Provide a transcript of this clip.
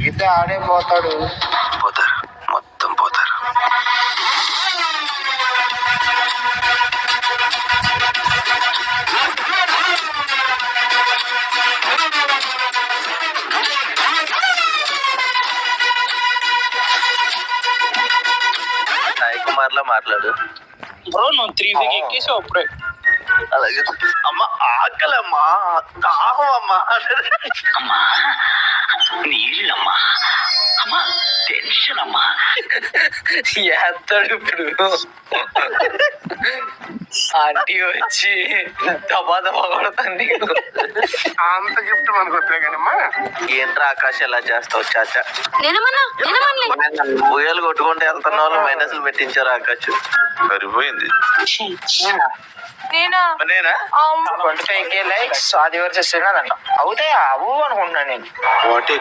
ఈత ఆడే పోతాడు. పోతారు, మొత్తం పోతారు. సాయి కుమార్ లా మాట్లాడు బ్రో. నువ్వు 3 వీక్ ఎక్కేసావు అప్పుడే. అలాగే అమ్మా, ఆకలమ్మా, దాహం అమ్మా. అమ్మా నీళ్ళమ్మా, అమ్మా టెన్షన్ అమ్మా. ఎత్తాడు ఇప్పుడు. ఆంటీ వచ్చి దబా దబా కొడుతుంది. అంత గిఫ్ట్ మనకు వద్దే కానమ్మా. ఏంట్రా ఆకాశ్ ఎలా చేస్తావు చాచా? నేనమన్నా ఊయలు కొట్టుకుంటే వెళ్తున్న వాళ్ళు మైనస్లు పెట్టించారు ఆకాశ్. సరిపోయింది. నేనా 25K లైక్స్, అది వర్సెస్ అవుతాయా అవు అనుకుంటున్నాను నేను. What a